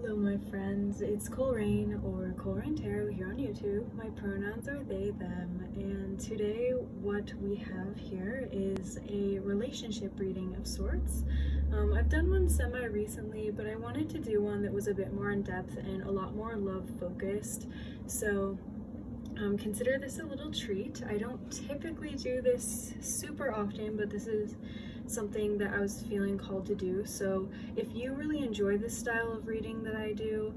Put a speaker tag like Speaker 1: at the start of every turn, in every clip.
Speaker 1: Hello my friends, it's Coleraine or Coleraine Tarot here on YouTube. My pronouns are they, them, and today what we have here is a relationship reading of sorts. I've done one semi-recently, but I wanted to do one that was a bit more in-depth and a lot more love-focused, so consider this a little treat. I don't typically do this super often, but this is something that I was feeling called to do. So if you really enjoy this style of reading that I do,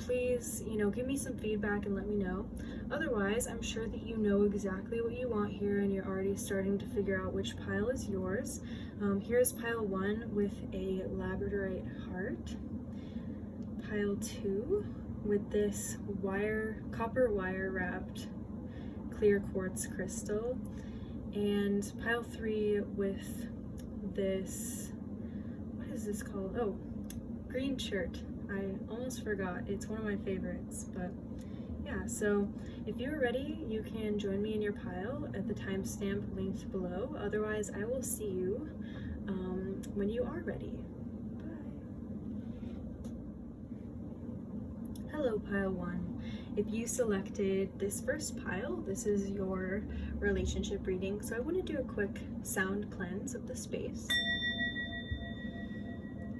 Speaker 1: please, give me some feedback and let me know. Otherwise, I'm sure that you know exactly what you want here and you're already starting to figure out which pile is yours. Here's pile 1 with a labradorite heart. Pile 2 with this copper wire wrapped clear quartz crystal. And pile 3 with this, what is this called? Oh, green shirt. I almost forgot. It's one of my favorites, but yeah, so if you're ready, you can join me in your pile at the timestamp linked below. Otherwise, I will see you when you are ready. Bye. Hello, pile 1. If you selected this first pile, this is your relationship reading. So I want to do a quick sound cleanse of the space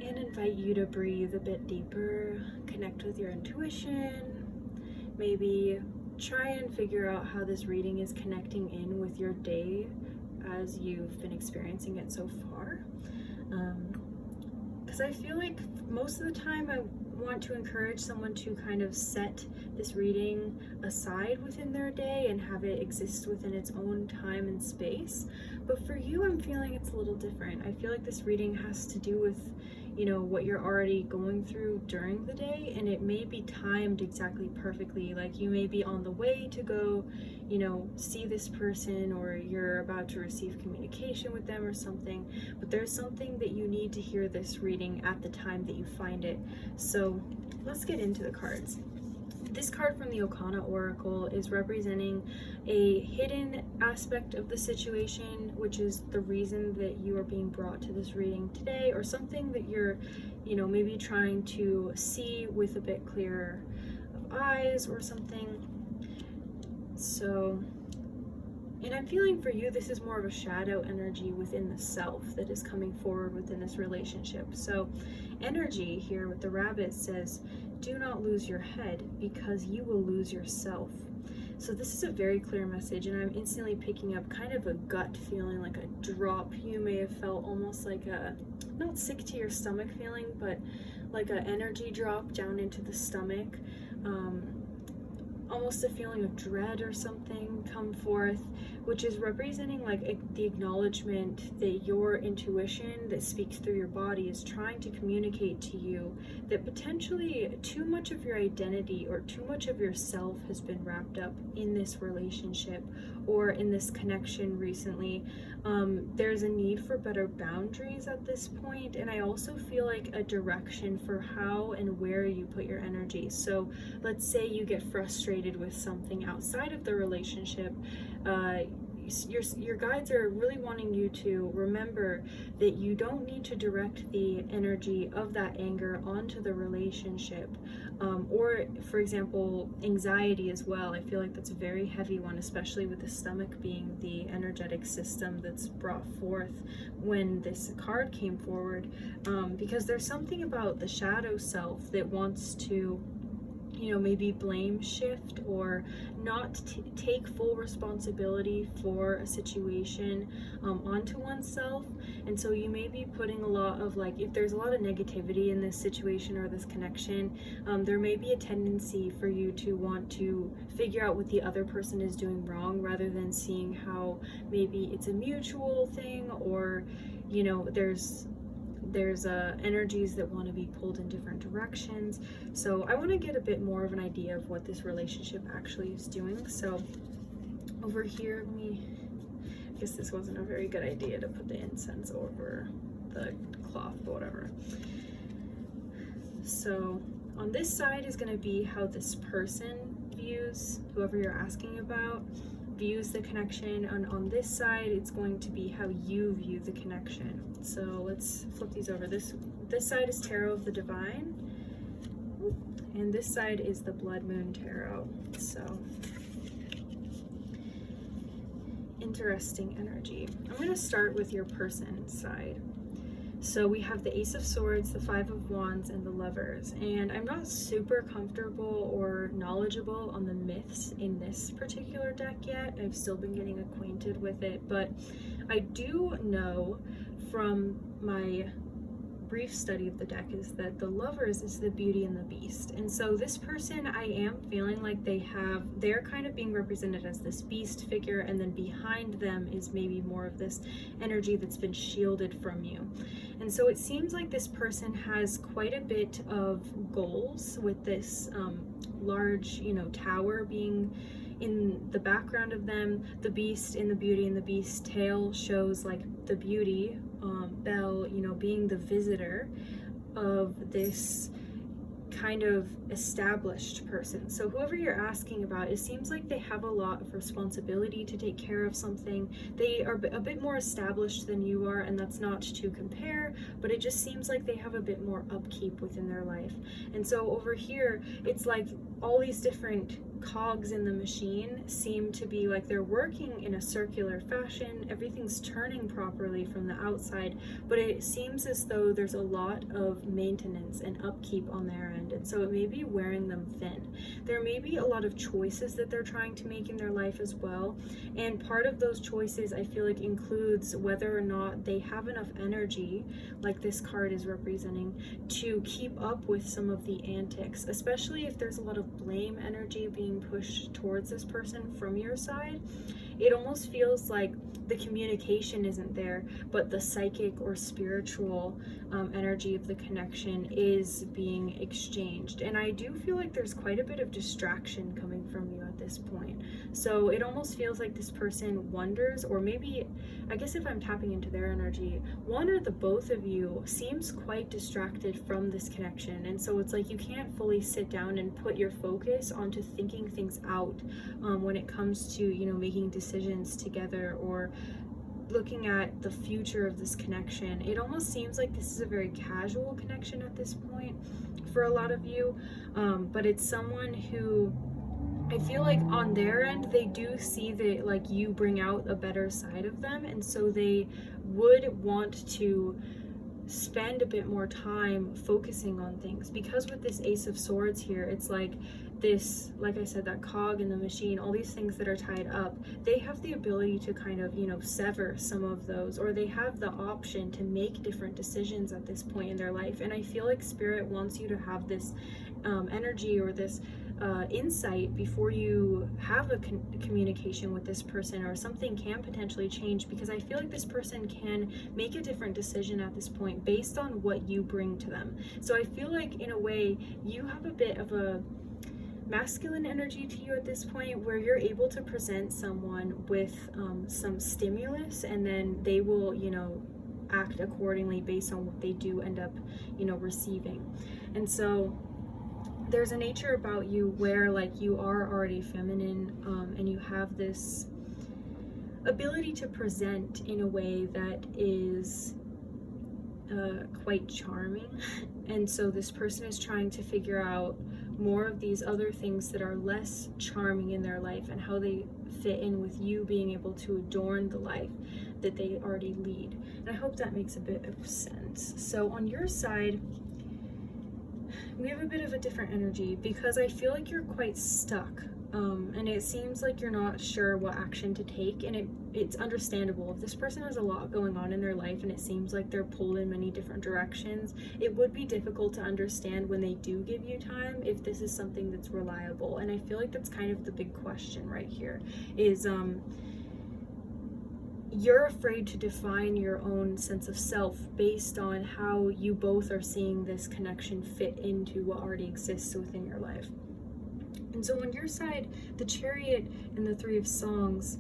Speaker 1: and invite you to breathe a bit deeper, connect with your intuition, maybe try and figure out how this reading is connecting in with your day as you've been experiencing it so far. Because I feel like most of the time I want to encourage someone to kind of set this reading aside within their day and have it exist within its own time and space. But for you, I'm feeling it's a little different. I feel like this reading has to do with, what you're already going through during the day, and it may be timed exactly perfectly. Like you may be on the way to go, see this person, or you're about to receive communication with them or something, but there's something that you need to hear this reading at the time that you find it. So let's get into the cards. This card from the Okana Oracle is representing a hidden aspect of the situation, which is the reason that you are being brought to this reading today, or something that you're, maybe trying to see with a bit clearer of eyes or something. So, and I'm feeling for you, this is more of a shadow energy within the self that is coming forward within this relationship. So energy here with the rabbit says, do not lose your head because you will lose yourself. So this is a very clear message, and I'm instantly picking up kind of a gut feeling, like a drop. You may have felt almost like a, not sick to your stomach feeling, but like an energy drop down into the stomach. Almost a feeling of dread or something come forth, which is representing like the acknowledgement that your intuition that speaks through your body is trying to communicate to you that potentially too much of your identity or too much of yourself has been wrapped up in this relationship or in this connection recently. There's a need for better boundaries at this point, and I also feel like a direction for how and where you put your energy. So let's say you get frustrated with something outside of the relationship. Your guides are really wanting you to remember that you don't need to direct the energy of that anger onto the relationship, or for example anxiety as well. I feel like that's a very heavy one, especially with the stomach being the energetic system that's brought forth when this card came forward, because there's something about the shadow self that wants to maybe blame shift or not take full responsibility for a situation onto oneself. And so you may be putting a lot of, like, if there's a lot of negativity in this situation or this connection, there may be a tendency for you to want to figure out what the other person is doing wrong rather than seeing how maybe it's a mutual thing, or there's energies that want to be pulled in different directions. So I want to get a bit more of an idea of what this relationship actually is doing. So over here, I guess this wasn't a very good idea to put the incense over the cloth, but whatever. So on this side is going to be how this person views whoever you're asking about, views the connection, and on this side it's going to be how you view the connection. So let's flip these over. This side is Tarot of the Divine, And this side is the Bloodmoon Tarot. So interesting energy. I'm going to start with your person side. So we have the Ace of Swords, the Five of Wands, and the Lovers. And I'm not super comfortable or knowledgeable on the myths in this particular deck yet. I've still been getting acquainted with it, but I do know from my brief study of the deck is that the Lovers is the Beauty and the Beast. And so this person, I am feeling like they're kind of being represented as this beast figure, and then behind them is maybe more of this energy that's been shielded from you. And so it seems like this person has quite a bit of goals, with this large, tower being in the background of them. The beast in the Beauty and the Beast tail shows like the beauty, Belle, being the visitor of this kind of established person. So whoever you're asking about, it seems like they have a lot of responsibility to take care of something. They are a bit more established than you are, and that's not to compare, but it just seems like they have a bit more upkeep within their life. And so over here, it's like all these different cogs in the machine seem to be like they're working in a circular fashion. Everything's turning properly from the outside, but it seems as though there's a lot of maintenance and upkeep on their end, and so it may be wearing them thin. There may be a lot of choices that they're trying to make in their life as well, and part of those choices I feel like includes whether or not they have enough energy, like this card is representing, to keep up with some of the antics, especially if there's a lot of blame energy being pushed towards this person from your side. It almost feels like the communication isn't there, but the psychic or spiritual energy of the connection is being exchanged. And I do feel like there's quite a bit of distraction coming from you at this point. So it almost feels like this person wonders, or maybe, I guess if I'm tapping into their energy, one or the both of you seems quite distracted from this connection. And so it's like you can't fully sit down and put your focus onto thinking things out when it comes to, making decisions together or looking at the future of this connection. It almost seems like this is a very casual connection at this point for a lot of you, but it's someone who I feel like on their end, they do see that like you bring out a better side of them, and so they would want to spend a bit more time focusing on things, because with this Ace of Swords here, it's like this, like I said, that cog in the machine, all these things that are tied up, they have the ability to kind of, sever some of those, or they have the option to make different decisions at this point in their life. And I feel like Spirit wants you to have this energy or this insight before you have a communication with this person, or something can potentially change, because I feel like this person can make a different decision at this point based on what you bring to them. So I feel like in a way you have a bit of a masculine energy to you at this point, where you're able to present someone with some stimulus, and then they will act accordingly based on what they do end up receiving. And so there's a nature about you where like you are already feminine, and you have this ability to present in a way that is quite charming. And so this person is trying to figure out more of these other things that are less charming in their life, and how they fit in with you being able to adorn the life that they already lead. And I hope that makes a bit of sense. So on your side, we have a bit of a different energy, because I feel like you're quite stuck, and it seems like you're not sure what action to take, and it's understandable. If this person has a lot going on in their life and it seems like they're pulled in many different directions, it would be difficult to understand when they do give you time if this is something that's reliable. And I feel like that's kind of the big question right here is you're afraid to define your own sense of self based on how you both are seeing this connection fit into what already exists within your life. And so on your side, the Chariot and the Three of Songs,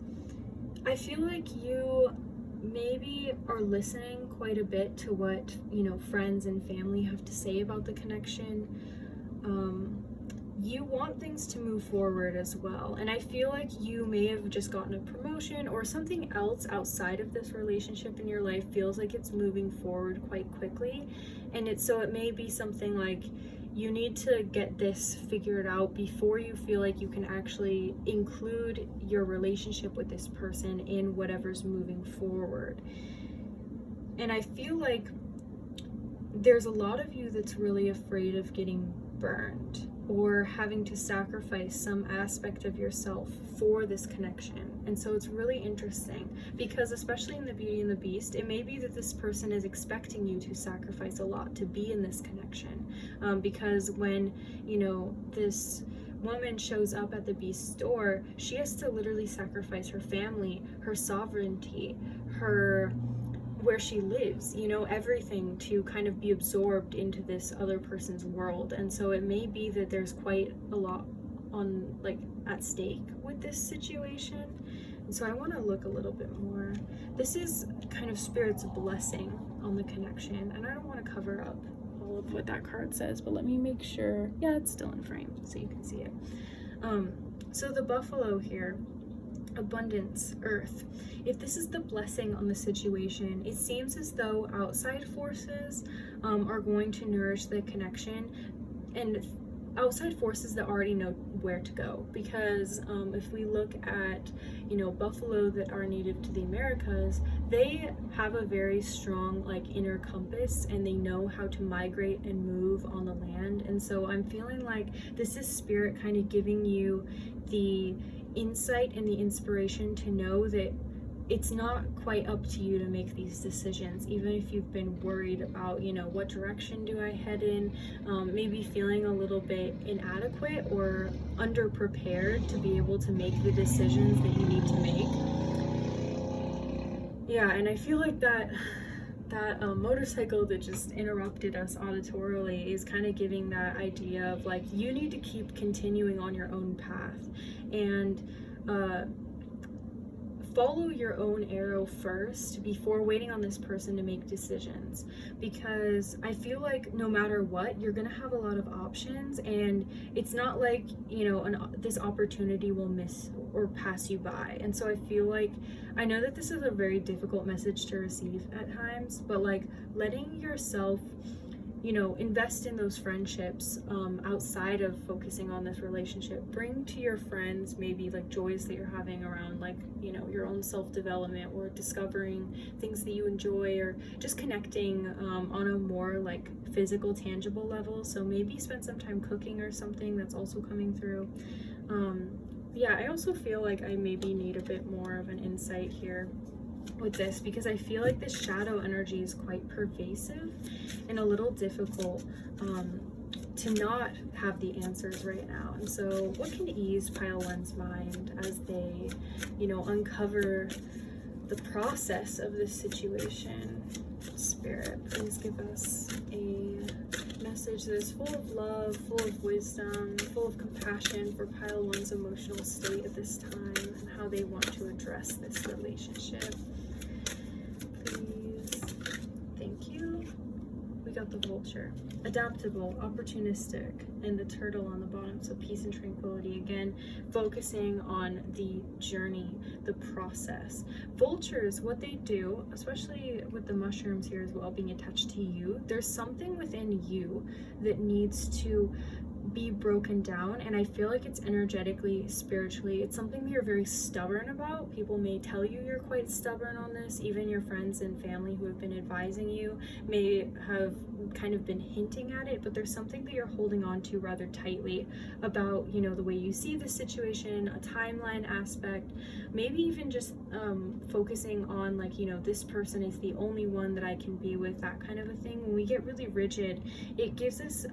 Speaker 1: I feel like you maybe are listening quite a bit to what, friends and family have to say about the connection. You want things to move forward as well. And I feel like you may have just gotten a promotion, or something else outside of this relationship in your life feels like it's moving forward quite quickly. And so it may be something like you need to get this figured out before you feel like you can actually include your relationship with this person in whatever's moving forward. And I feel like there's a lot of you that's really afraid of getting burned or having to sacrifice some aspect of yourself for this connection. And so it's really interesting because, especially in the Beauty and the Beast, it may be that this person is expecting you to sacrifice a lot to be in this connection. Because when, you know, this woman shows up at the Beast's door, she has to literally sacrifice her family, her sovereignty, her where she lives, you know, everything, to kind of be absorbed into this other person's world. And so it may be that there's quite a lot on, like, at stake with this situation. And so I want to look a little bit more. This is kind of Spirit's blessing on the connection, and I don't want to cover up all of what that card says, but let me make sure. Yeah, it's still in frame so you can see it. So the buffalo here, abundance, earth. If this is the blessing on the situation, it seems as though outside forces are going to nourish the connection, and outside forces that already know where to go. Because if we look at, you know, buffalo that are native to the Americas, they have a very strong, like, inner compass, and they know how to migrate and move on the land. And so I'm feeling like this is Spirit kind of giving you the insight and the inspiration to know that it's not quite up to you to make these decisions, even if you've been worried about, you know, what direction do I head in, maybe feeling a little bit inadequate or underprepared to be able to make the decisions that you need to make. Yeah, and I feel like that motorcycle that just interrupted us auditorily is kind of giving that idea of, like, you need to keep continuing on your own path and follow your own arrow first before waiting on this person to make decisions. Because I feel like no matter what, you're gonna have a lot of options, and it's not like, you know, this opportunity will miss or pass you by. And so I feel like, I know that this is a very difficult message to receive at times, but, like, letting yourself, you know, invest in those friendships outside of focusing on this relationship. Bring to your friends maybe, like, joys that you're having around, like, you know, your own self-development or discovering things that you enjoy, or just connecting on a more, like, physical, tangible level. So maybe spend some time cooking or something. That's also coming through. Yeah, I also feel like I maybe need a bit more of an insight here with this, because I feel like this shadow energy is quite pervasive and a little difficult to not have the answers right now. And so what can ease pile one's mind as they, you know, uncover the process of this situation? Spirit, please give us a message that is full of love, full of wisdom, full of compassion for pile one's emotional state at this time and how they want to address this relationship. Please. Thank you. We got the vulture. Adaptable, opportunistic, and the turtle on the bottom. So peace and tranquility. Again, focusing on the journey, the process. Vultures, what they do, especially with the mushrooms here as well being attached to you, there's something within you that needs to be broken down, and I feel like it's energetically, spiritually, it's something that you're very stubborn about. People may tell you you're quite stubborn on this. Even your friends and family who have been advising you may have kind of been hinting at it, but there's something that you're holding on to rather tightly about, you know, the way you see the situation, a timeline aspect, maybe even just focusing on, like, you know, this person is the only one that I can be with, that kind of a thing. When we get really rigid, it gives us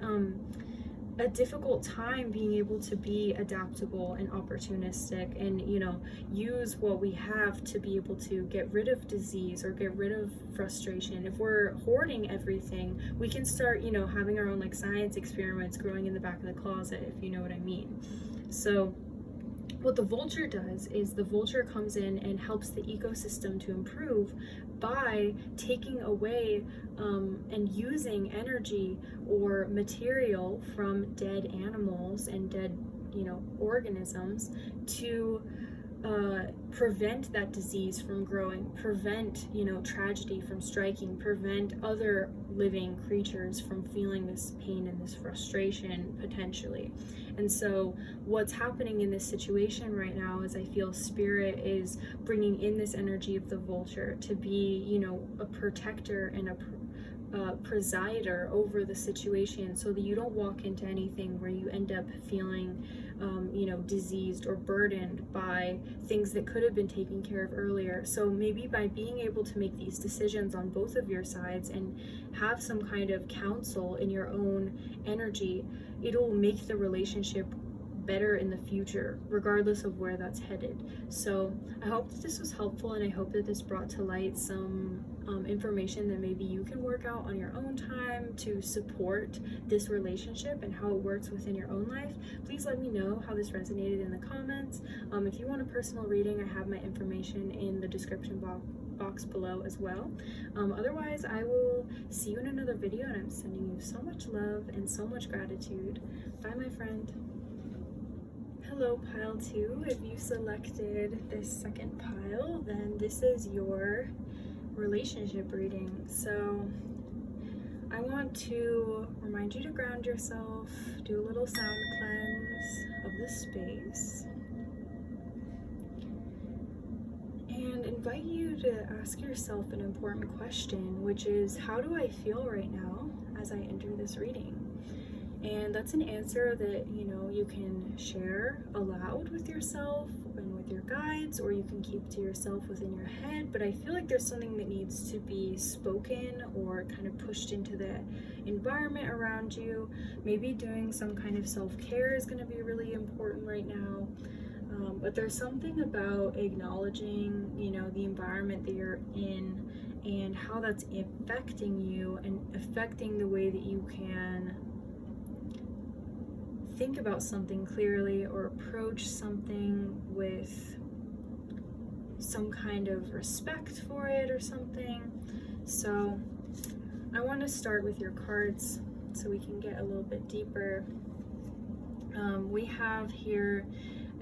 Speaker 1: a difficult time being able to be adaptable and opportunistic and, you know, use what we have to be able to get rid of disease or get rid of frustration. If we're hoarding everything, we can start, you know, having our own, like, science experiments growing in the back of the closet, if you know what I mean. So what the vulture does is the vulture comes in and helps the ecosystem to improve by taking away and using energy or material from dead animals and dead, you know, organisms to prevent that disease from growing, prevent, you know, tragedy from striking, prevent other living creatures from feeling this pain and this frustration potentially. And so what's happening in this situation right now is I feel spirit is bringing in this energy of the vulture to be, you know, a protector and a presider over the situation, so that you don't walk into anything where you end up feeling you know, diseased or burdened by things that could have been taken care of earlier. So maybe by being able to make these decisions on both of your sides and have some kind of counsel in your own energy, it'll make the relationship better in the future, regardless of where that's headed. So I hope that this was helpful, and I hope that this brought to light some information that maybe you can work out on your own time to support this relationship and how it works within your own life. Please let me know how this resonated in the comments. If you want a personal reading, I have my information in the description box below as well. Otherwise, I will see you in another video, and I'm sending you so much love and so much gratitude. Bye, my friend. Hello, pile 2. If you selected this second pile, then this is your relationship reading. So I want to remind you to ground yourself, do a little sound cleanse of the space, and invite you to ask yourself an important question, which is, how do I feel right now as I enter this reading? And that's an answer that, you know, you can share aloud with yourself and with your guides, or you can keep to yourself within your head. But I feel like there's something that needs to be spoken or kind of pushed into the environment around you. Maybe doing some kind of self-care is going to be really important right now. But there's something about acknowledging, you know, the environment that you're in and how that's affecting you and affecting the way that you can think about something clearly or approach something with some kind of respect for it or something. So I want to start with your cards so we can get a little bit deeper. We have here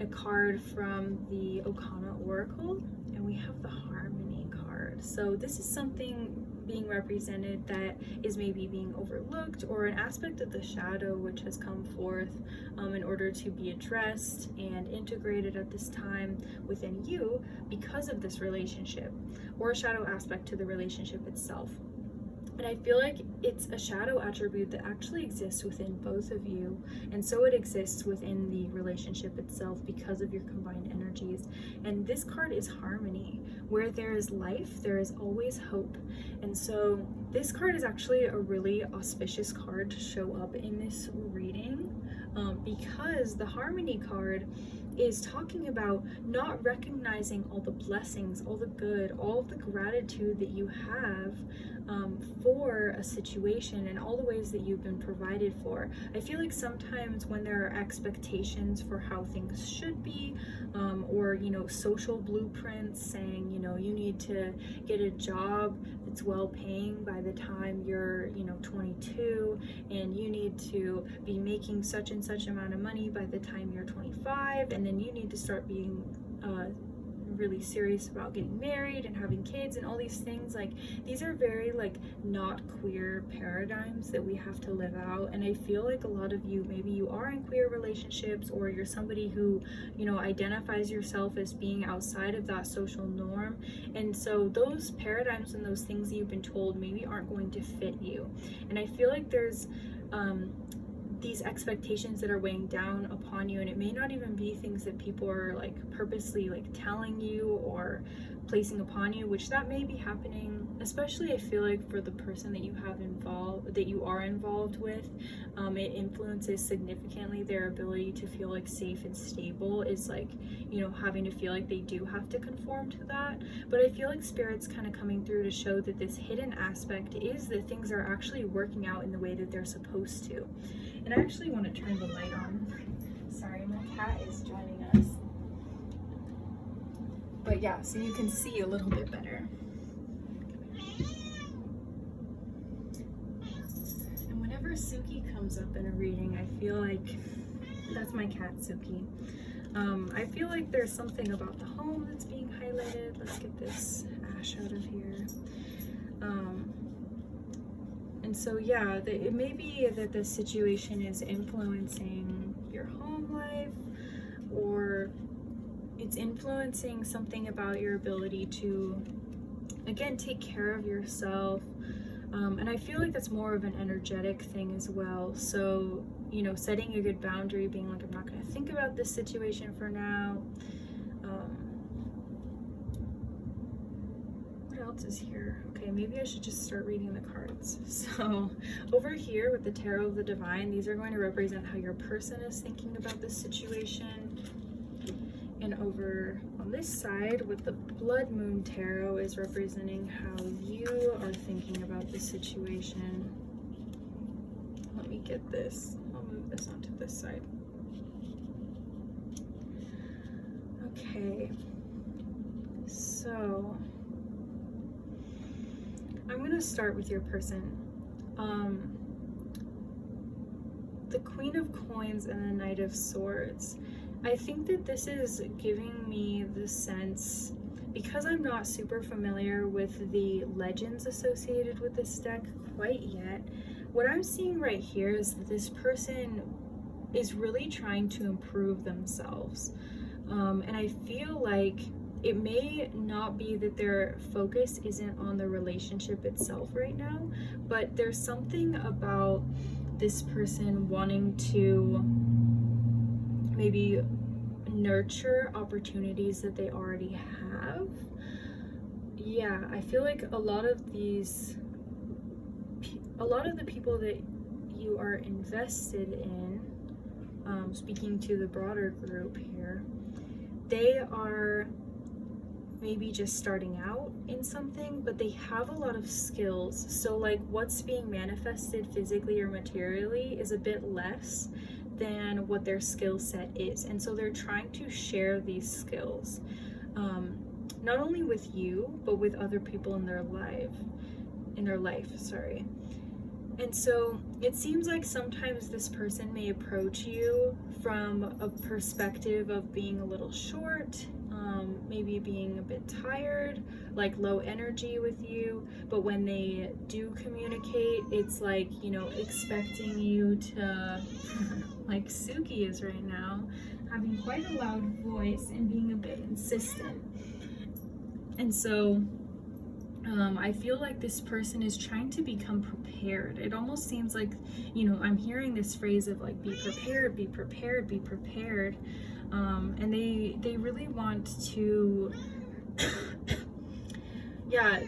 Speaker 1: a card from the Okana Oracle, and we have the Harmony card. So this is something being represented that is maybe being overlooked, or an aspect of the shadow which has come forth in order to be addressed and integrated at this time within you because of this relationship, or a shadow aspect to the relationship itself. And I feel like it's a shadow attribute that actually exists within both of you, and so it exists within the relationship itself because of your combined energies. And this card is harmony. Where there is life, there is always hope. And so this card is actually a really auspicious card to show up in this reading, because the harmony card is talking about not recognizing all the blessings, all the good, all the gratitude that you have for a situation and all the ways that you've been provided for. I feel like sometimes when there are expectations for how things should be, or, you know, social blueprints saying, you know, you need to get a job that's well paying by the time you're, you know, 22, and you need to be making such and such amount of money by the time you're 25, and then you need to start being really serious about getting married and having kids and all these things. Like, these are very like not queer paradigms that we have to live out. And I feel like a lot of you, maybe you are in queer relationships, or you're somebody who, you know, identifies yourself as being outside of that social norm, and so those paradigms and those things that you've been told maybe aren't going to fit you. And I feel like there's these expectations that are weighing down upon you, and it may not even be things that people are like purposely like telling you or placing upon you, which that may be happening, especially I feel like for the person that you have involved, that you are involved with. It influences significantly their ability to feel like safe and stable, is like, you know, having to feel like they do have to conform to that. But I feel like Spirit's kind of coming through to show that this hidden aspect is that things are actually working out in the way that they're supposed to. And I actually want to turn the light on. Sorry, my cat is joining us. But yeah, so you can see a little bit better. And whenever Suki comes up in a reading, I feel like that's my cat, Suki. I feel like there's something about the home that's being highlighted. Let's get this ash out of here. And so yeah, it may be that this situation is influencing your home life, or it's influencing something about your ability to, again, take care of yourself. And I feel like that's more of an energetic thing as well. So, you know, setting a good boundary, being like, I'm not going to think about this situation for now. What else is here? Okay, maybe I should just start reading the cards. So over here with the Tarot of the Divine, these are going to represent how your person is thinking about this situation. And over on this side with the Bloodmoon Tarot is representing how you are thinking about the situation. Let me get this. I'll move this onto this side. Okay. So I'm going to start with your person. The Queen of Coins and the Knight of Swords. I think that this is giving me the sense, because I'm not super familiar with the legends associated with this deck quite yet, what I'm seeing right here is that this person is really trying to improve themselves. And I feel like it may not be that their focus isn't on the relationship itself right now, but there's something about this person wanting to maybe nurture opportunities that they already have. Yeah, I feel like a lot of the people that you are invested in, speaking to the broader group here, they are maybe just starting out in something, but they have a lot of skills. So like what's being manifested physically or materially is a bit less than what their skill set is, and so they're trying to share these skills, not only with you but with other people in their life. And so it seems like sometimes this person may approach you from a perspective of being a little short, maybe being a bit tired, like low energy with you, but when they do communicate, it's like, you know, expecting you to like Suki is right now, having quite a loud voice and being a bit insistent. And so I feel like this person is trying to become prepared. It almost seems like, you know, I'm hearing this phrase of like, be prepared, be prepared, be prepared. And they really want to, yeah,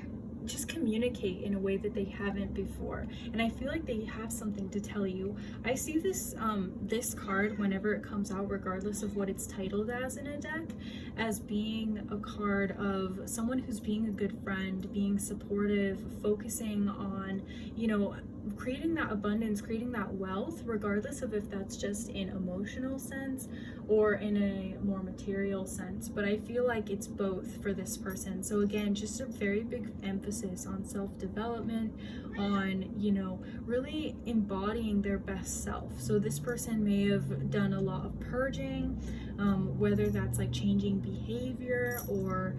Speaker 1: just communicate in a way that they haven't before. And I feel like they have something to tell you. I see this this card whenever it comes out, regardless of what it's titled as in a deck, as being a card of someone who's being a good friend, being supportive, focusing on, you know, creating that abundance, creating that wealth, regardless of if that's just in emotional sense or in a more material sense. But I feel like it's both for this person. So again, just a very big emphasis on self-development, on, you know, really embodying their best self. So this person may have done a lot of purging, whether that's like changing behavior or,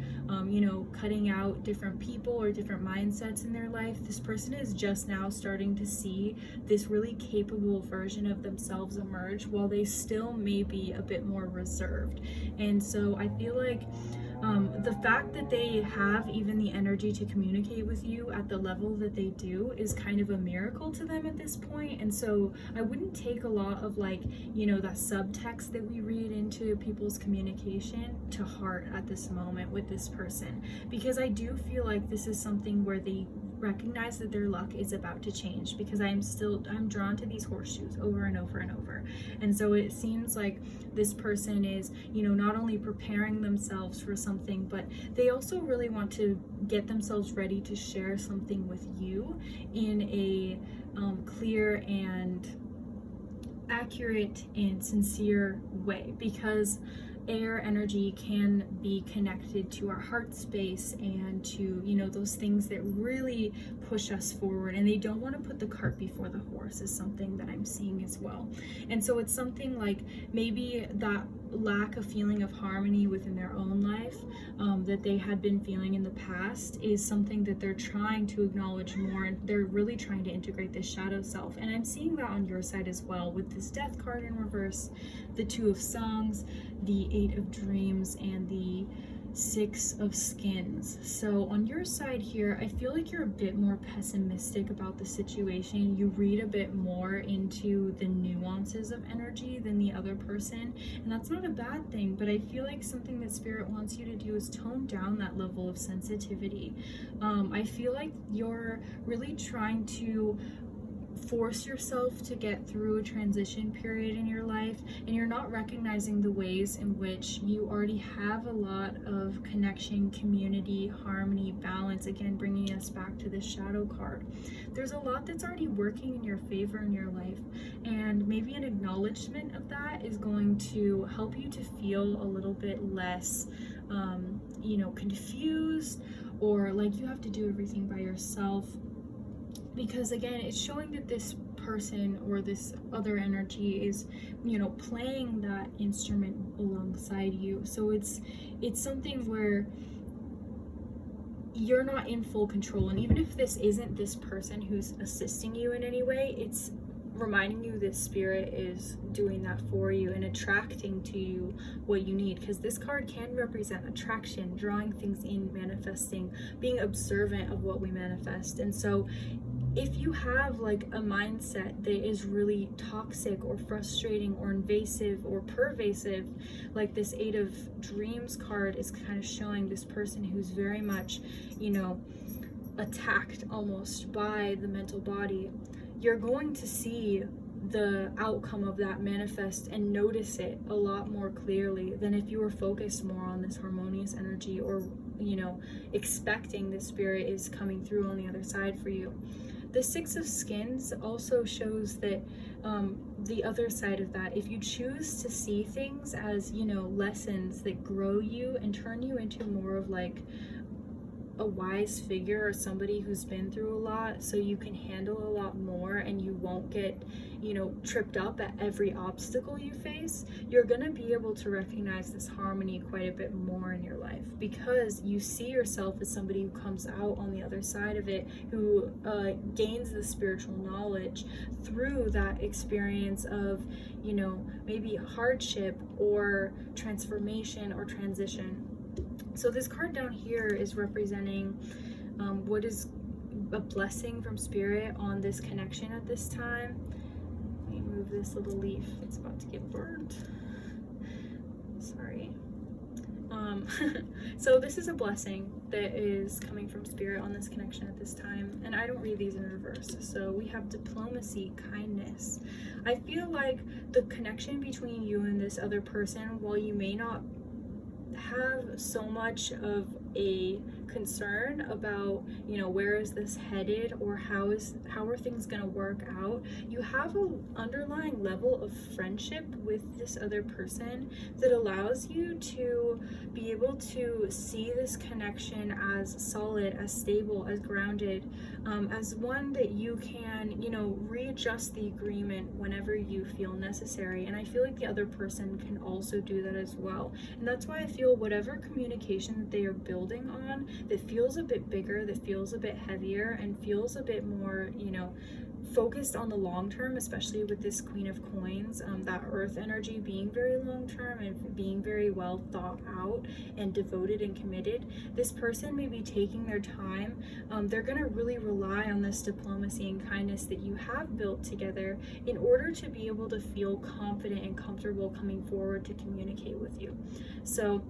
Speaker 1: you know, cutting out different people or different mindsets in their life. This person is just now starting to see this really capable version of themselves emerge, while they still may be a bit more reserved. And so I feel like the fact that they have even the energy to communicate with you at the level that they do is kind of a miracle to them at this point. And so I wouldn't take a lot of like, you know, that subtext that we read into people's communication to heart at this moment with this person, because I do feel like this is something where they recognize that their luck is about to change, because I'm drawn to these horseshoes over and over and over. And so it seems like this person is, you know, not only preparing themselves for something, but they also really want to get themselves ready to share something with you in a clear and accurate and sincere way, because air energy can be connected to our heart space and to, you know, those things that really push us forward, and they don't want to put the cart before the horse is something that I'm seeing as well. And so it's something like maybe that lack of feeling of harmony within their own life that they had been feeling in the past is something that they're trying to acknowledge more, and they're really trying to integrate this shadow self. And I'm seeing that on your side as well, with this death card in reverse, the 2 of songs, the 8 of dreams, and the 6 of skins. So on your side here, I feel like you're a bit more pessimistic about the situation. You read a bit more into the nuances of energy than the other person, and that's not a bad thing, but I feel like something that Spirit wants you to do is tone down that level of sensitivity. I feel like you're really trying to force yourself to get through a transition period in your life, and you're not recognizing the ways in which you already have a lot of connection, community, harmony, balance. Again, bringing us back to this shadow card. There's a lot that's already working in your favor in your life, and maybe an acknowledgement of that is going to help you to feel a little bit less confused, or like you have to do everything by yourself. Because again, it's showing that this person or this other energy is, playing that instrument alongside you. So it's something where you're not in full control. And even if this isn't this person who's assisting you in any way, it's reminding you that Spirit is doing that for you and attracting to you what you need, because this card can represent attraction, drawing things in, manifesting, being observant of what we manifest. And so if you have like a mindset that is really toxic or frustrating or invasive or pervasive, like this 8 of dreams card is kind of showing, this person who's very much, attacked almost by the mental body, you're going to see the outcome of that manifest and notice it a lot more clearly than if you were focused more on this harmonious energy, or expecting the Spirit is coming through on the other side for you. The 6 of skins also shows that the other side of that, if you choose to see things as lessons that grow you and turn you into more of like a wise figure, or somebody who's been through a lot, so you can handle a lot more and you won't get tripped up at every obstacle you face, you're gonna be able to recognize this harmony quite a bit more in your life, because you see yourself as somebody who comes out on the other side of it, who gains the spiritual knowledge through that experience of maybe hardship or transformation or transition. So this card down here is representing what is a blessing from Spirit on this connection at this time. Let me move this little leaf. It's about to get burnt. Sorry. So this is a blessing that is coming from Spirit on this connection at this time. And I don't read these in reverse. So we have diplomacy, kindness. I feel like the connection between you and this other person, while you may not have so much of a concern about where is this headed, or how are things going to work out, you have an underlying level of friendship with this other person that allows you to be able to see this connection as solid, as stable, as grounded, as one that you can readjust the agreement whenever you feel necessary. And I feel like the other person can also do that as well, and that's why I feel whatever communication that they are building on that feels a bit bigger, that feels a bit heavier, and feels a bit more focused on the long term, especially with this Queen of Coins, that earth energy being very long term and being very well thought out and devoted and committed. This person may be taking their time. They're going to really rely on this diplomacy and kindness that you have built together in order to be able to feel confident and comfortable coming forward to communicate with you. So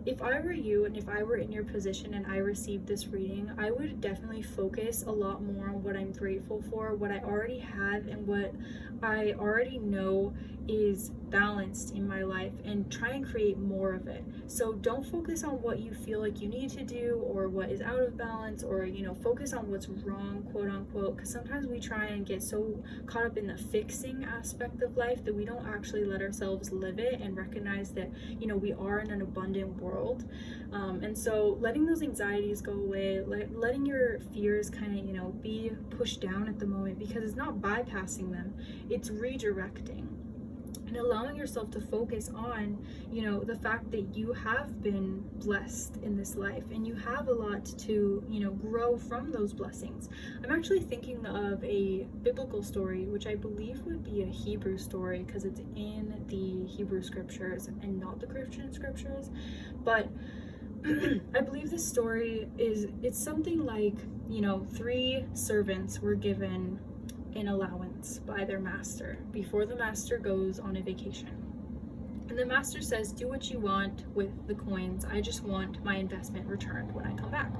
Speaker 1: if I were you, and if I were in your position and I received this reading, I would definitely focus a lot more on what I'm grateful for, what I already have, and what I already know is balanced in my life, and try and create more of it. So don't focus on what you feel like you need to do, or what is out of balance, or focus on what's wrong, quote unquote, because sometimes we try and get so caught up in the fixing aspect of life that we don't actually let ourselves live it and recognize that we are in an abundant world. And so letting those anxieties go away, letting your fears kind of be pushed down at the moment, because it's not bypassing them, it's redirecting. and allowing yourself to focus on, you know, the fact that you have been blessed in this life and you have a lot to, you know, grow from those blessings. I'm actually thinking of a biblical story, which I believe would be a Hebrew story because it's in the Hebrew scriptures and not the Christian scriptures. But I believe this story it's something like, you know, 3 servants were given an allowance by their master before the master goes on a vacation. And the master says, do what you want with the coins. I just want my investment returned when I come back.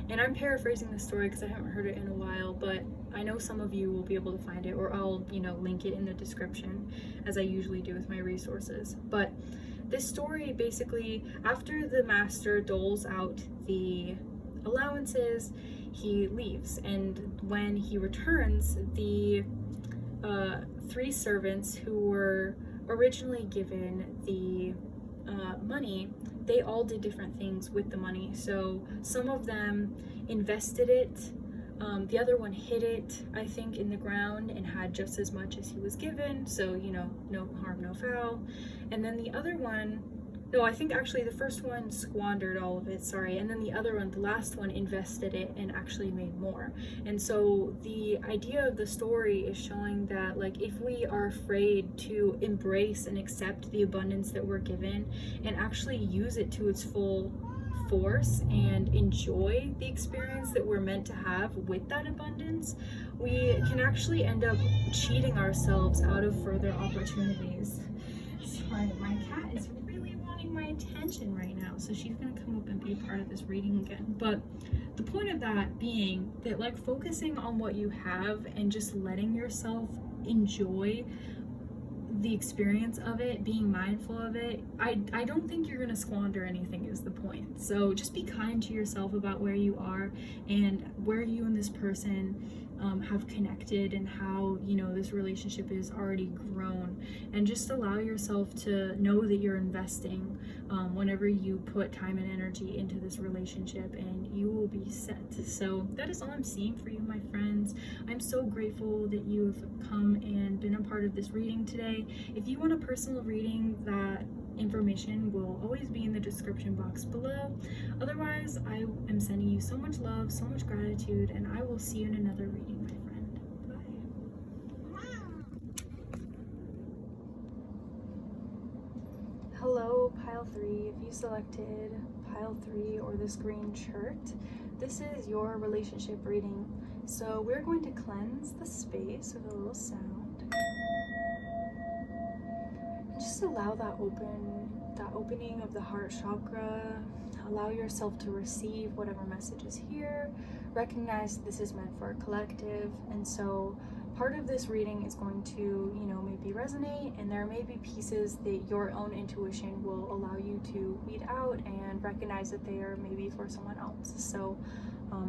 Speaker 1: And I'm paraphrasing the story because I haven't heard it in a while, but I know some of you will be able to find it, or I'll, you know, link it in the description as I usually do with my resources. But this story basically, after the master doles out the allowances, he leaves, and when he returns, the 3 servants who were originally given the money, they all did different things with the money. So some of them invested it, the other one hid it, I think, in the ground and had just as much as he was given, so, you know, no harm, no foul. And then the other one, no, I think actually the first one squandered all of it, sorry, and then the other one, the last one, invested it and actually made more. And so the idea of the story is showing that, like, if we are afraid to embrace and accept the abundance that we're given and actually use it to its full force and enjoy the experience that we're meant to have with that abundance, we can actually end up cheating ourselves out of further opportunities. Sorry, my cat is really wanting my attention right now, so she's gonna come up and be part of this reading again. But the point of that being that, like, focusing on what you have and just letting yourself enjoy the experience of it, being mindful of it, I don't think you're gonna squander anything is the point. So just be kind to yourself about where you are and where you and this person have connected and how, you know, this relationship is already grown, and just allow yourself to know that you're investing whenever you put time and energy into this relationship, and you will be set. So that is all I'm seeing for you, my friends. I'm so grateful that you have come and been a part of this reading today. If you want a personal reading, that information will always be in the description box below. Otherwise, I am sending you so much love, so much gratitude, and I will see you in another reading, my friend. Bye. Hello, pile 3. If you selected pile 3 or this green shirt, this is your relationship reading. So we're going to cleanse the space with a little sound. Just allow that opening of the heart chakra. Allow yourself to receive whatever message is here. Recognize this is meant for a collective, and so part of this reading is going to, you know, maybe resonate, and there may be pieces that your own intuition will allow you to weed out and recognize that they are maybe for someone else. So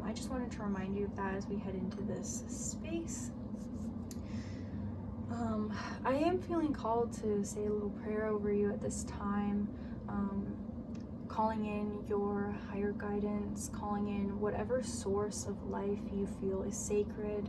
Speaker 1: I just wanted to remind you of that as we head into this space. I am feeling called to say a little prayer over you at this time, calling in your higher guidance, calling in whatever source of life you feel is sacred,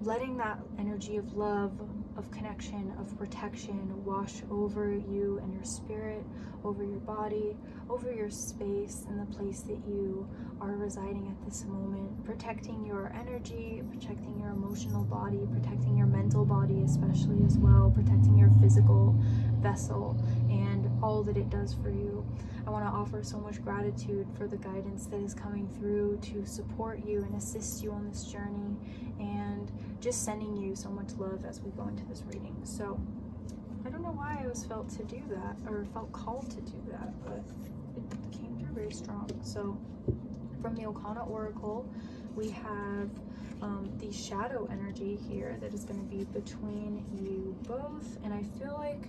Speaker 1: letting that energy of love, of connection, of protection wash over you and your spirit, over your body, over your space and the place that you are residing at this moment, protecting your energy, protecting your emotional body, protecting your mental body especially as well, protecting your physical vessel and all that it does for you. I want to offer so much gratitude for the guidance that is coming through to support you and assist you on this journey, and just sending you so much love as we go into this reading. So I don't know why I was felt to do that, or felt called to do that, but it came through very strong. So from the Okana Oracle, we have the shadow energy here that is going to be between you both, and I feel like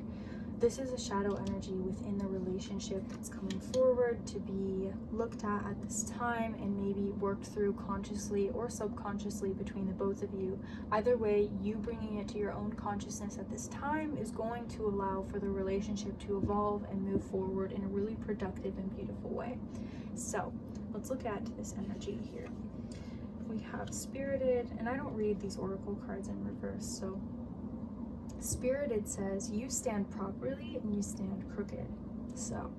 Speaker 1: this is a shadow energy within the relationship that's coming forward to be looked at this time and maybe worked through consciously or subconsciously between the both of you. Either way, you bringing it to your own consciousness at this time is going to allow for the relationship to evolve and move forward in a really productive and beautiful way. So let's look at this energy here. We have Spirited, and I don't read these oracle cards in reverse, so Spirit, it says, you stand properly and you stand crooked. So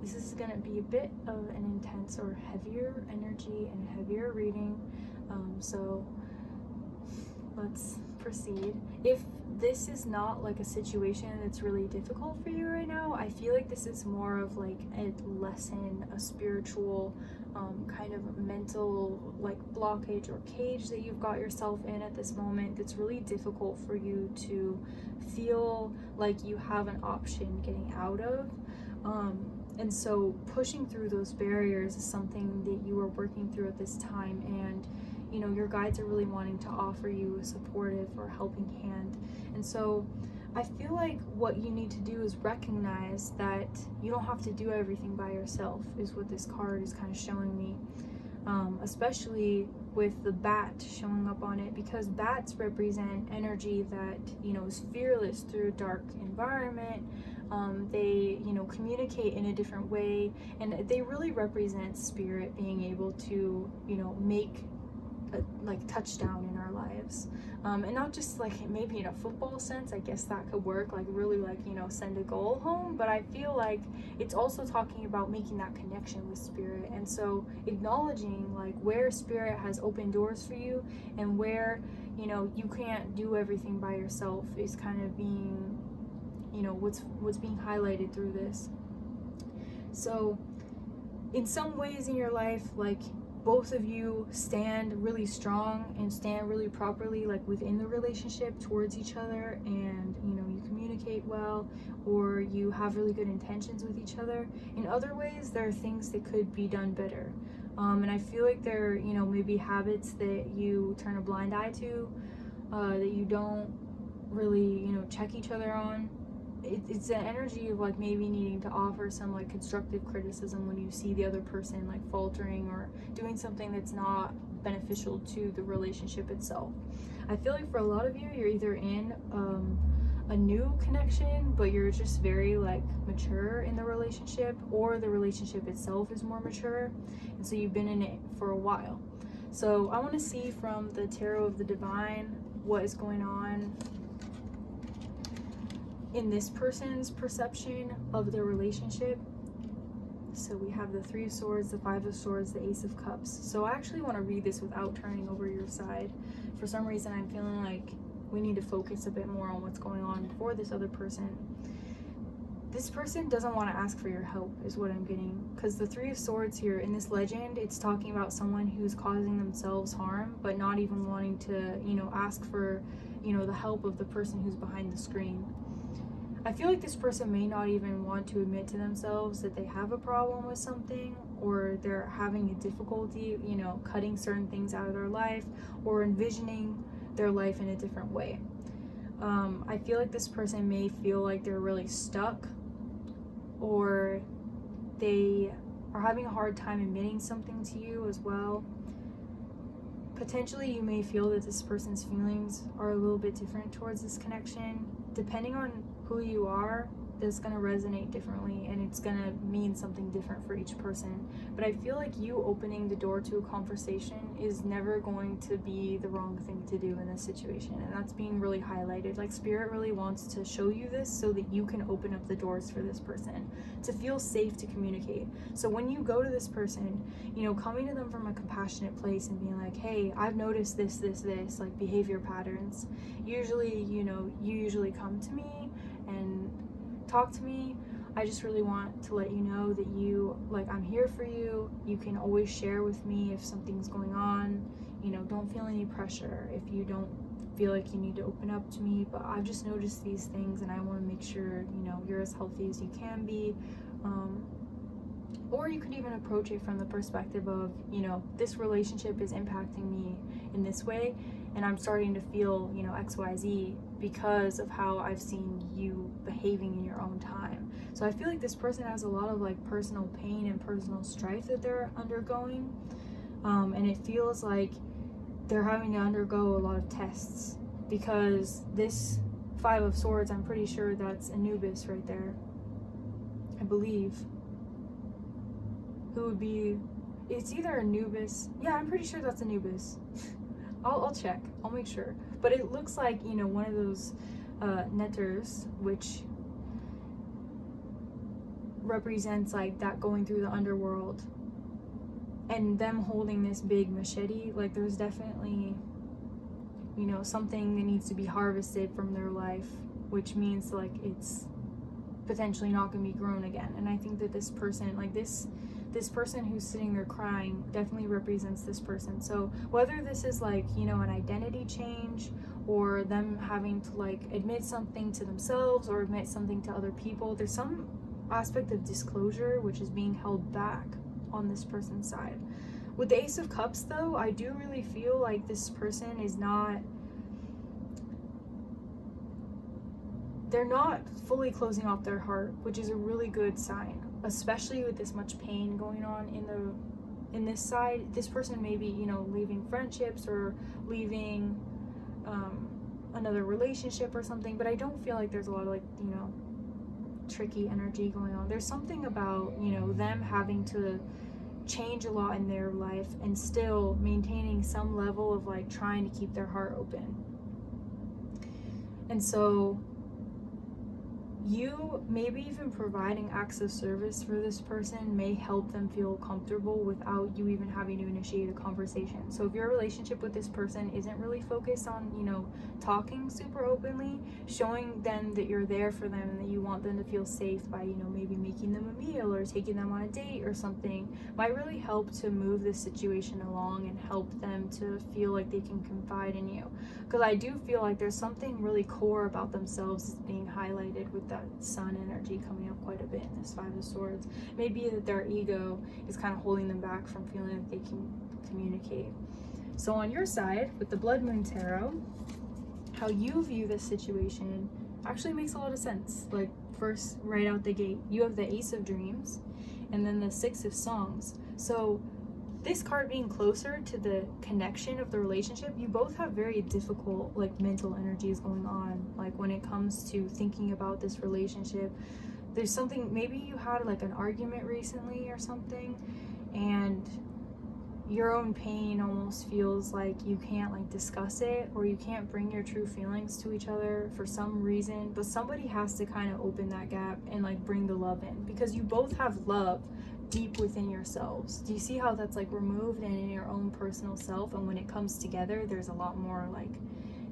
Speaker 1: this is going to be a bit of an intense or heavier energy and heavier reading. So let's proceed. If this is not like a situation that's really difficult for you right now, I feel like this is more of like a lesson, a spiritual kind of mental like blockage or cage that you've got yourself in at this moment that's really difficult for you to feel like you have an option getting out of. And so pushing through those barriers is something that you are working through at this time, and you know, your guides are really wanting to offer you a supportive or helping hand. And so I feel like what you need to do is recognize that you don't have to do everything by yourself, is what this card is kind of showing me. Especially with the bat showing up on it, because bats represent energy that, you know, is fearless through a dark environment. They, you know, communicate in a different way, and they really represent spirit being able to, you know, make like touchdown in our lives, and not just like maybe in a football sense. I guess that could work, like really like, you know, send a goal home, but I feel like it's also talking about making that connection with spirit. And so acknowledging like where spirit has opened doors for you and where, you know, you can't do everything by yourself is kind of being, you know, what's being highlighted through this. So in some ways in your life, like both of you stand really strong and stand really properly like within the relationship towards each other, and you know, you communicate well, or you have really good intentions with each other. In other ways, there are things that could be done better, and I feel like there are, you know, maybe habits that you turn a blind eye to, that you don't really, you know, check each other on. It's an energy of like maybe needing to offer some like constructive criticism when you see the other person like faltering or doing something that's not beneficial to the relationship itself. I feel like for a lot of you, you're either in a new connection, but you're just very like mature in the relationship, or the relationship itself is more mature, and so you've been in it for a while. So I want to see from the Tarot of the Divine what is going on in this person's perception of their relationship. So we have the Three of Swords, the Five of Swords, the Ace of Cups. So I actually want to read this without turning over your side. For some reason, I'm feeling like we need to focus a bit more on what's going on for this other person. This person doesn't want to ask for your help, is what I'm getting. Because the Three of Swords here in this legend, it's talking about someone who's causing themselves harm, but not even wanting to, you know, ask for, you know, the help of the person who's behind the screen. I feel like this person may not even want to admit to themselves that they have a problem with something, or they're having a difficulty, you know, cutting certain things out of their life, or envisioning their life in a different way. I feel like this person may feel like they're really stuck, or they are having a hard time admitting something to you as well. Potentially you may feel that this person's feelings are a little bit different towards this connection. Depending on who you are, that's going to resonate differently, and it's going to mean something different for each person. But I feel like you opening the door to a conversation is never going to be the wrong thing to do in this situation, and that's being really highlighted. Like spirit really wants to show you this so that you can open up the doors for this person to feel safe to communicate. So when you go to this person, you know, coming to them from a compassionate place and being like, hey, I've noticed this, like behavior patterns. Usually, you know, you usually come to me and talk to me. I just really want to let you know that you, like, I'm here for you. You can always share with me if something's going on. You know, don't feel any pressure if you don't feel like you need to open up to me, but I've just noticed these things and I want to make sure, you know, you're as healthy as you can be. Or you could even approach it from the perspective of, you know, this relationship is impacting me in this way, and I'm starting to feel, you know, XYZ because of how I've seen you behaving in your own time. So I feel like this person has a lot of like personal pain and personal strife that they're undergoing, and it feels like they're having to undergo a lot of tests, because this Five of Swords, I'm pretty sure that's Anubis right there, I believe. Who would be, it's either Anubis, yeah, I'm pretty sure that's Anubis. I'll check, I'll make sure. But it looks like, you know, one of those netters, which represents like that going through the underworld, and them holding this big machete. Like there's definitely, you know, something that needs to be harvested from their life, which means like it's potentially not going to be grown again. And I think that this person, like this person who's sitting there crying, definitely represents this person. So whether this is like, you know, an identity change, or them having to like admit something to themselves or admit something to other people, there's some aspect of disclosure which is being held back on this person's side. With the Ace of Cups though, I do really feel like this person is not, they're not fully closing off their heart, which is a really good sign, especially with this much pain going on in this side. This person may be, you know, leaving friendships or leaving another relationship or something, but I don't feel like there's a lot of like, you know, tricky energy going on. There's something about, you know, them having to change a lot in their life and still maintaining some level of like trying to keep their heart open. And so you maybe even providing acts of service for this person may help them feel comfortable without you even having to initiate a conversation. So if your relationship with this person isn't really focused on, you know, talking super openly, showing them that you're there for them and that you want them to feel safe by, you know, maybe making them a meal or taking them on a date or something, might really help to move this situation along and help them to feel like they can confide in you. Because I do feel like there's something really core about themselves being highlighted with that sun energy coming up quite a bit in this Five of Swords. Maybe that their ego is kind of holding them back from feeling like they can communicate. So on your side, with the Blood Moon Tarot, how you view this situation actually makes a lot of sense. Like, first, right out the gate, you have the Ace of Dreams and then the Six of Songs. So this card being closer to the connection of the relationship, you both have very difficult like mental energies going on, like when it comes to thinking about this relationship. There's something, maybe you had like an argument recently or something, and your own pain almost feels like you can't like discuss it, or you can't bring your true feelings to each other for some reason, but somebody has to kind of open that gap and like bring the love in, because you both have love deep within yourselves. Do you see how that's like removed and in your own personal self, and when it comes together there's a lot more like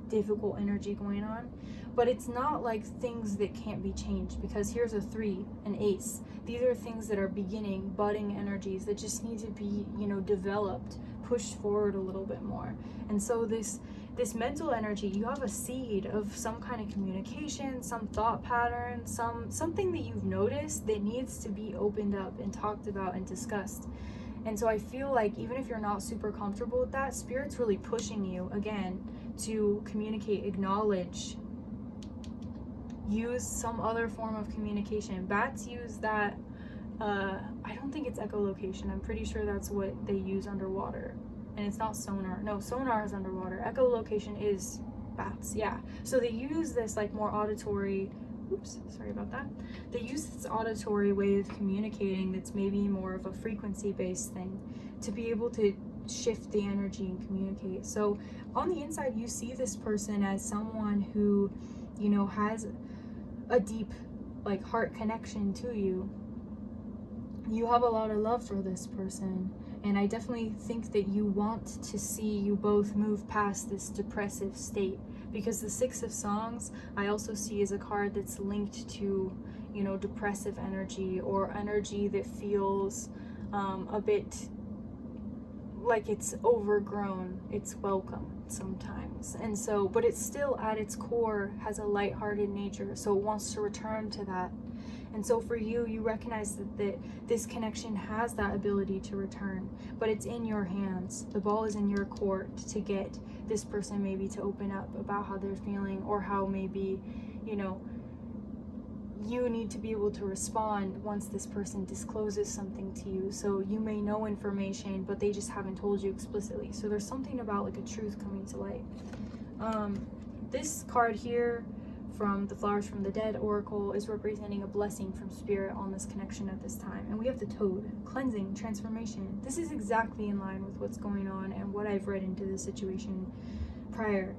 Speaker 1: difficult energy going on? But it's not like things that can't be changed, because here's a 3, an Ace. These are things that are beginning, budding energies that just need to be, you know, developed, pushed forward a little bit more. And so this mental energy, you have a seed of some kind of communication, some thought pattern, something that you've noticed that needs to be opened up and talked about and discussed. And so I feel like even if you're not super comfortable with that, Spirit's really pushing you again to communicate, acknowledge, use some other form of communication. Bats use that, I don't think it's echolocation. I'm pretty sure that's what they use underwater. And it's not sonar. No, sonar is underwater. Echolocation is bats, yeah. So they use this like more auditory, oops, sorry about that. They use this auditory way of communicating that's maybe more of a frequency-based thing to be able to shift the energy and communicate. So on the inside, you see this person as someone who, you know, has a deep like heart connection to you. You have a lot of love for this person. And I definitely think that you want to see you both move past this depressive state, because the Six of Songs I also see as a card that's linked to, you know, depressive energy, or energy that feels a bit like it's overgrown, it's welcome sometimes. And so, but it's still at its core has a lighthearted nature, so it wants to return to that. And so for you, you recognize that this connection has that ability to return, but it's in your hands. The ball is in your court to get this person maybe to open up about how they're feeling, or how maybe, you know, you need to be able to respond once this person discloses something to you. So you may know information, but they just haven't told you explicitly. So there's something about like a truth coming to light. This card here from the Flowers from the Dead Oracle is representing a blessing from Spirit on this connection at this time. And we have the Toad, cleansing, transformation. This is exactly in line with what's going on and what I've read into the situation prior.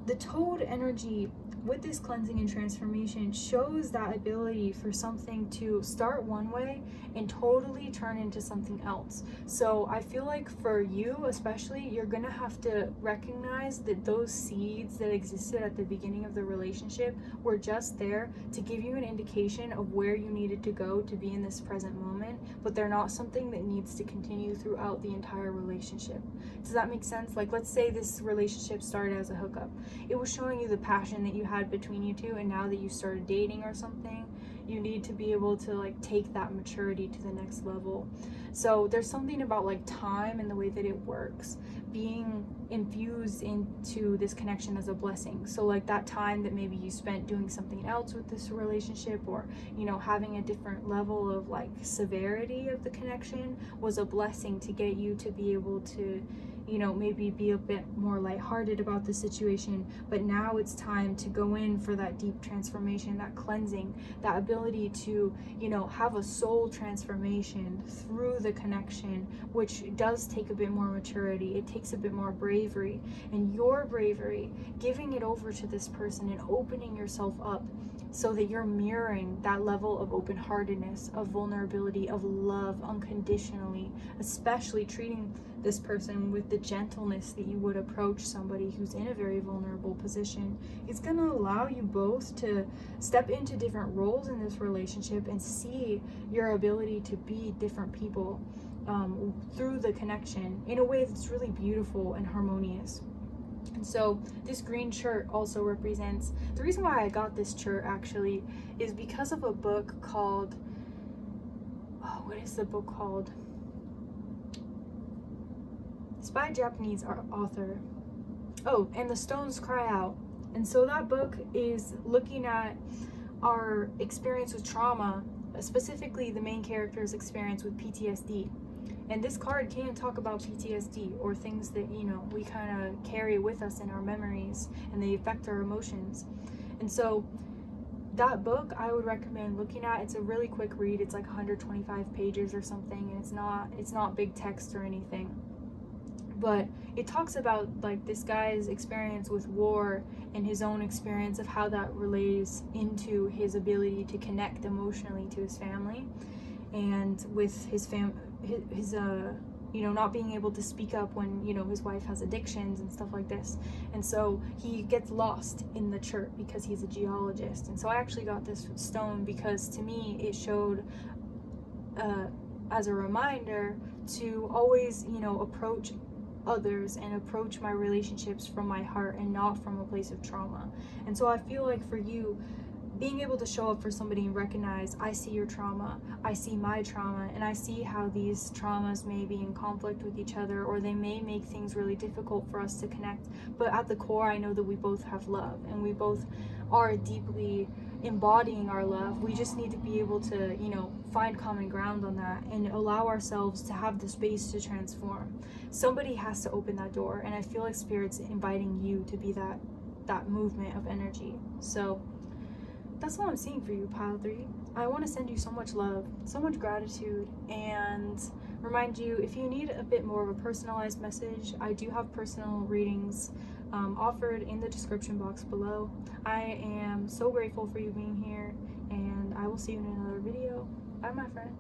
Speaker 1: The Toad energy with this cleansing and transformation shows that ability for something to start one way and totally turn into something else. So I feel like for you especially, you're gonna have to recognize that those seeds that existed at the beginning of the relationship were just there to give you an indication of where you needed to go to be in this present moment, but they're not something that needs to continue throughout the entire relationship. Does that make sense? Like, let's say this relationship started as a hookup. It was showing you the passion that you had between you two, and now that you started dating or something, you need to be able to like take that maturity to the next level. So there's something about like time and the way that it works being infused into this connection as a blessing. So like that time that maybe you spent doing something else with this relationship, or you know, having a different level of like severity of the connection, was a blessing to get you to be able to, you know, maybe be a bit more lighthearted about the situation. But now it's time to go in for that deep transformation, that cleansing, that ability to, you know, have a soul transformation through the connection, which does take a bit more maturity. It takes a bit more bravery, and your bravery, giving it over to this person and opening yourself up so that you're mirroring that level of open-heartedness, of vulnerability, of love unconditionally, especially treating this person with the gentleness that you would approach somebody who's in a very vulnerable position. It's going to allow you both to step into different roles in this relationship and see your ability to be different people through the connection in a way that's really beautiful and harmonious. And so this green shirt also represents, the reason why I got this shirt actually is because of a book called, oh, what is the book called? It's by a Japanese author. Oh, and the Stones Cry Out. And so that book is looking at our experience with trauma, specifically the main character's experience with PTSD. And this card can talk about PTSD, or things that, you know, we kind of carry with us in our memories, and they affect our emotions. And so that book I would recommend looking at. It's a really quick read. It's like 125 pages or something, and it's not big text or anything. But it talks about like this guy's experience with war and his own experience of how that relates into his ability to connect emotionally to his family, and with his you know, not being able to speak up when, you know, his wife has addictions and stuff like this. And so he gets lost in the church because he's a geologist. And so I actually got this stone because to me it showed as a reminder to always, you know, approach others and approach my relationships from my heart and not from a place of trauma. And so I feel like for you, being able to show up for somebody and recognize, I see your trauma, I see my trauma, and I see how these traumas may be in conflict with each other, or they may make things really difficult for us to connect. But at the core, I know that we both have love, and we both are deeply embodying our love. We just need to be able to, you know, find common ground on that and allow ourselves to have the space to transform. Somebody has to open that door, and I feel like Spirit's inviting you to be that movement of energy. So that's all I'm seeing for you, Pile 3. I want to send you so much love, so much gratitude, and remind you, if you need a bit more of a personalized message, I do have personal readings offered in the description box below. I am so grateful for you being here, and I will see you in another video. Bye, my friend.